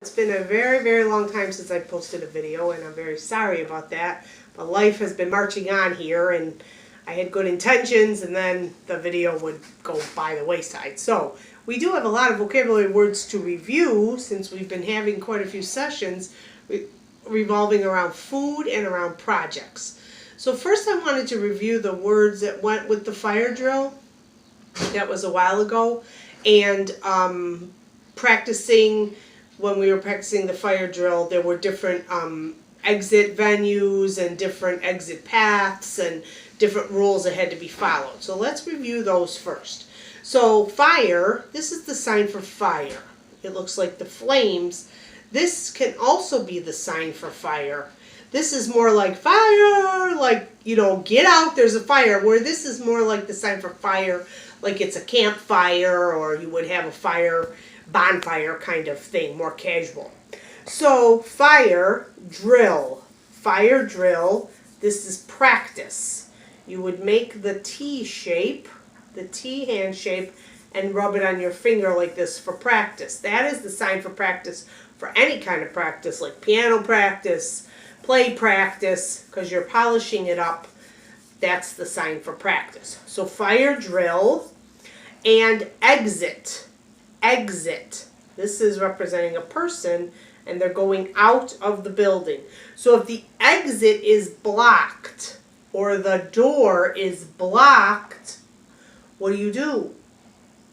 It's been a very, very long time since I posted a video, and I'm very sorry about that. But life has been marching on here, and I had good intentions, and then the video would go by the wayside. So we do have a lot of vocabulary words to review since we've been having quite a few sessions revolving around food and around projects. So first I wanted to review the words that went with the fire drill. That was a while ago. And when we were practicing the fire drill, there were different exit venues and different exit paths and different rules that had to be followed. So let's review those first. So fire, this is the sign for fire. It looks like the flames. This can also be the sign for fire. This is more like fire, like, you know, get out, there's a fire, where this is more like the sign for fire, like it's a campfire, or you would have a fire, bonfire kind of thing, more casual. So fire drill, this is practice. You would make the T shape, the T hand shape, and rub it on your finger like this for practice. That is the sign for practice for any kind of practice, like piano practice, play practice, because you're polishing it up. That's the sign for practice. So fire drill and exit. Exit. This is representing a person, and they're going out of the building. So if the exit is blocked or the door is blocked, what do?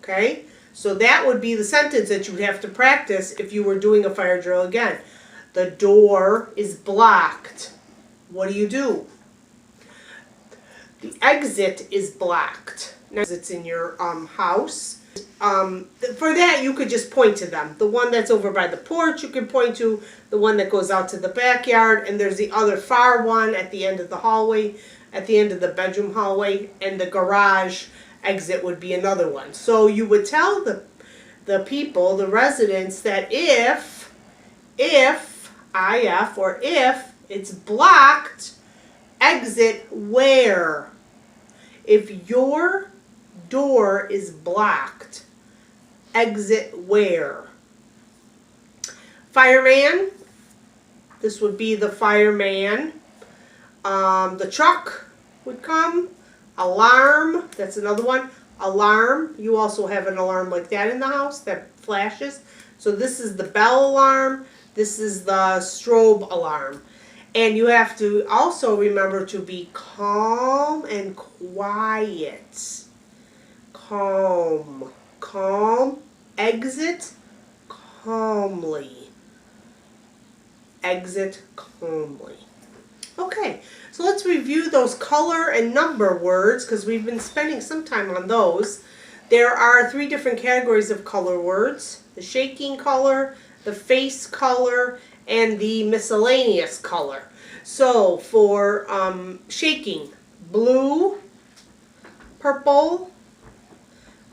Okay? So that would be the sentence that you would have to practice if you were doing a fire drill again. The door is blocked. What do? The exit is blocked. Now, it's in your house. For that, you could just point to them. The one that's over by the porch, you can point to. The one that goes out to the backyard. And there's the other far one at the end of the hallway, at the end of the bedroom hallway. And the garage exit would be another one. So you would tell the people, the residents, that if it's blocked, exit where? If your door is blocked, exit where? Fireman, this would be the fireman. The truck would come. Alarm, that's another one. Alarm, you also have an alarm like that in the house that flashes. So this is the bell alarm. This is the strobe alarm. And you have to also remember to be calm and quiet. Calm. Calm. Exit calmly. Exit calmly. Okay, so let's review those color and number words because we've been spending some time on those. There are 3 different categories of color words: the shaking color, the face color, and the miscellaneous color. So for shaking, blue, purple,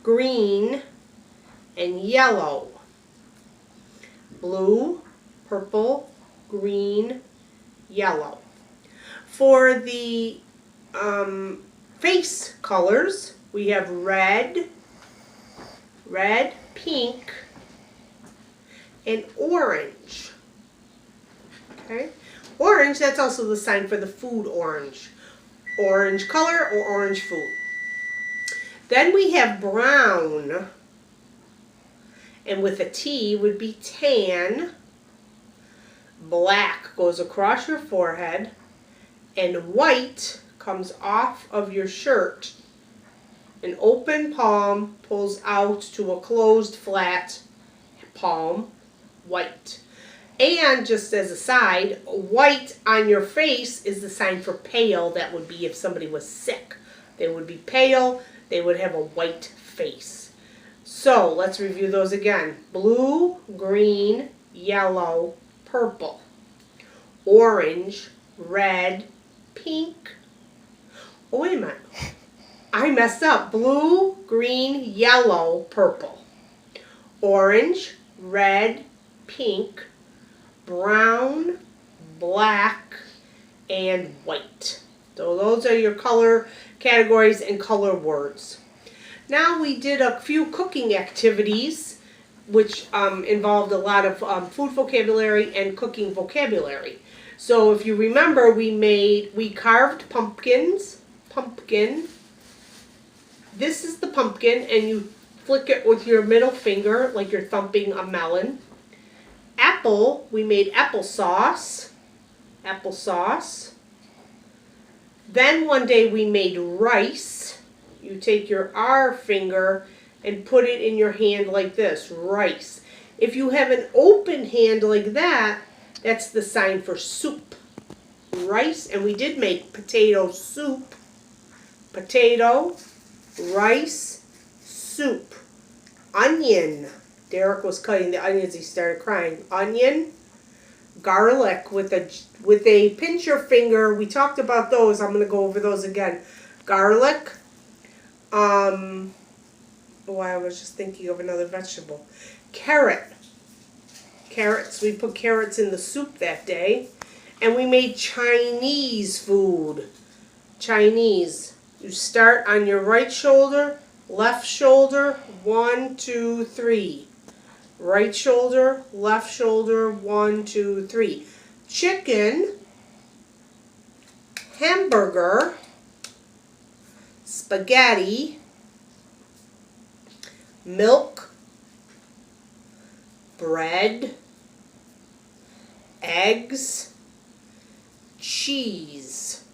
green, and yellow. Blue, purple, green, yellow. For the face colors, we have red, pink, and orange. Okay? Orange, that's also the sign for the food orange. Orange color or orange food. Then we have brown, and with a T would be tan. Black goes across your forehead, and white comes off of your shirt. An open palm pulls out to a closed flat palm, white. And just as a side, white on your face is the sign for pale. That would be if somebody was sick. They would be pale. They would have a white face. So let's review those again. Blue, green, yellow, purple. Orange, red, pink. Oh, wait a minute. I messed up. Blue, green, yellow, purple. Orange, red, pink, brown, black, and white. So those are your color categories and color words. Now we did a few cooking activities which involved a lot of food vocabulary and cooking vocabulary. So if you remember, we carved pumpkins. Pumpkin. This is the pumpkin, and you flick it with your middle finger like you're thumping a melon. Apple, we made applesauce. Applesauce. Then one day we made rice. You take your R finger and put it in your hand like this, rice. If you have an open hand like that, that's the sign for soup. Rice, and we did make potato soup. Potato, rice, soup. Onion. Derek was cutting the onions, he started crying. Onion, garlic with a pincher finger. We talked about those. I'm going to go over those again. Garlic. I was just thinking of another vegetable. Carrot. Carrots. We put carrots in the soup that day. And we made Chinese food. Chinese. You start on your right shoulder, left shoulder, 1, 2, 3. Right shoulder, left shoulder, 1, 2, 3. Chicken, hamburger, spaghetti, milk, bread, eggs, cheese,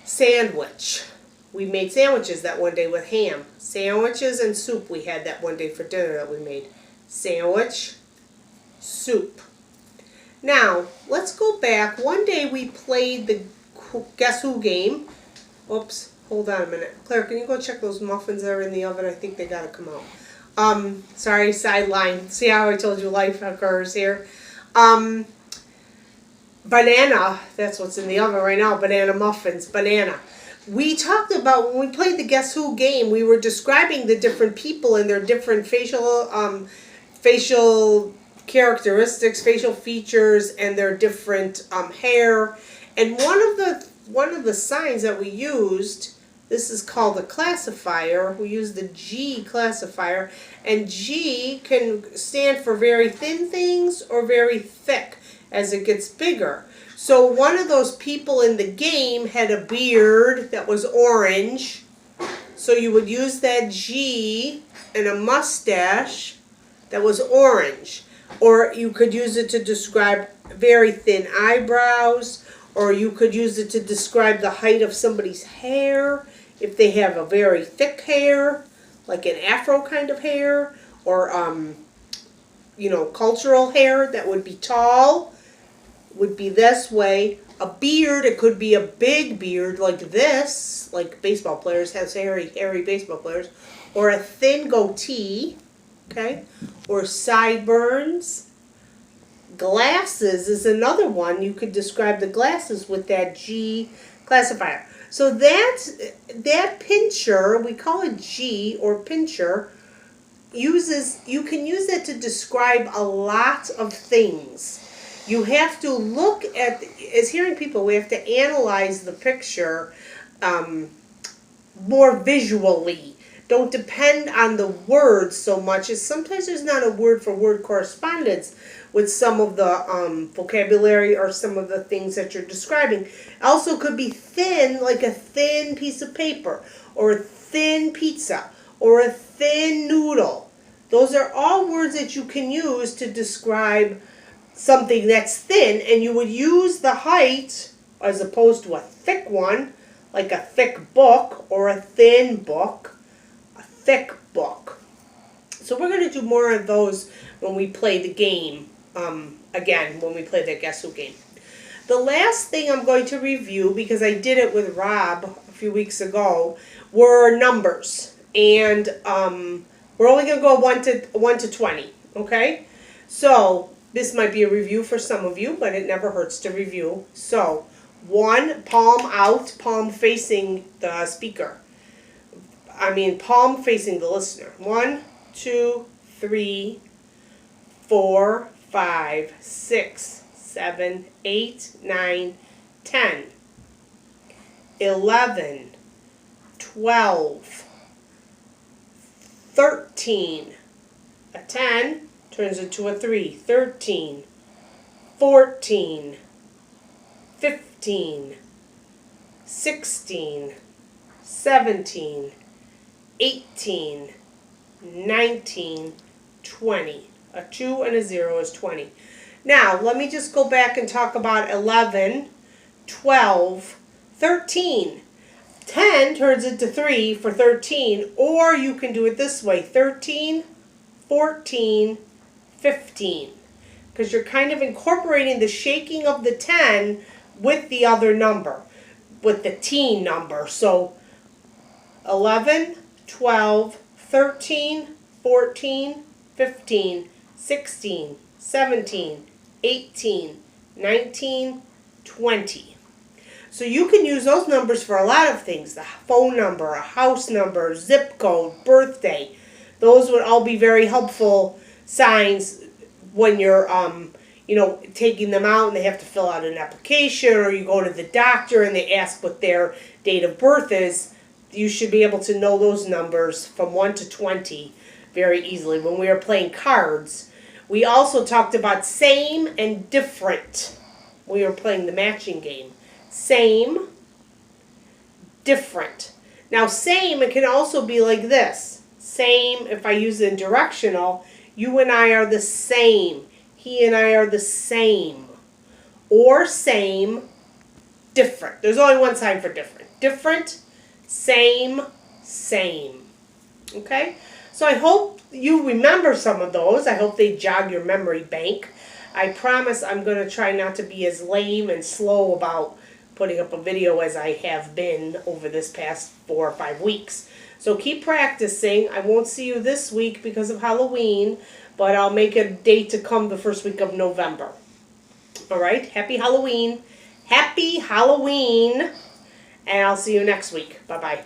sandwich. We made sandwiches that one day with ham. Sandwiches and soup we had that one day for dinner that we made. Sandwich, soup. Now, let's go back. One day we played the Guess Who game. Oops, hold on a minute. Claire, can you go check those muffins that are in the oven? I think they gotta come out. Sorry, sideline. See how I told you life occurs here? Banana, that's what's in the oven right now. Banana muffins, banana. We talked about, when we played the Guess Who game, we were describing the different people and their different facial characteristics, facial features, and their different hair. And one of the signs that we used, this is called a classifier. We used the G classifier, and G can stand for very thin things or very thick as it gets bigger. So one of those people in the game had a beard that was orange. So you would use that G, and a mustache that was orange. Or you could use it to describe very thin eyebrows. Or you could use it to describe the height of somebody's hair. If they have a very thick hair, like an afro kind of hair. Or, cultural hair that would be tall. Would be this way. A beard, it could be a big beard like this, like baseball players have hairy baseball players, or a thin goatee, okay, or sideburns. Glasses is another one. You could describe the glasses with that G classifier. So that pincher, we call it G or pincher, you can use it to describe a lot of things. You have to look at, as hearing people, we have to analyze the picture more visually. Don't depend on the words so much, as sometimes there's not a word-for-word correspondence with some of the vocabulary or some of the things that you're describing. Also could be thin, like a thin piece of paper, or a thin pizza, or a thin noodle. Those are all words that you can use to describe something that's thin, and you would use the height as opposed to a thick one, like a thick book or a thin book, a thick book. So we're going to do more of those when we play the game, again, when we play the Guess Who game. The last thing I'm going to review, because I did it with Rob a few weeks ago, were numbers. And we're only going to go 1 to 20, okay? So this might be a review for some of you, but it never hurts to review. So, 1, palm out, palm facing the speaker. Palm facing the listener. 1, 2, 3, 4, 5, 6, 7, 8, 9, 10, 11, 12, 13, A 10 turns into a 3. 13, 14, 15, 16, 17, 18, 19, 20. A 2 and a 0 is 20. Now, let me just go back and talk about 11, 12, 13. 10 turns into 3 for 13, or you can do it this way, 13, 14, 15. Because you're kind of incorporating the shaking of the 10 with the other number, with the teen number. So 11, 12, 13, 14, 15, 16, 17, 18, 19, 20. So you can use those numbers for a lot of things. The phone number, a house number, zip code, birthday. Those would all be very helpful signs when you're, taking them out and they have to fill out an application, or you go to the doctor and they ask what their date of birth is. You should be able to know those numbers from 1 to 20 very easily. When we were playing cards, we also talked about same and different. We were playing the matching game. Same, different. Now same, it can also be like this. Same, if I use it in directional, you and I are the same. He and I are the same. Or same, different. There's only one sign for different. Different, same, same. Okay? So I hope you remember some of those. I hope they jog your memory bank. I promise I'm going to try not to be as lame and slow about putting up a video as I have been over this past 4 or 5 weeks. So keep practicing. I won't see you this week because of Halloween, but I'll make a date to come the first week of November. All right? Happy Halloween. Happy Halloween. And I'll see you next week. Bye-bye.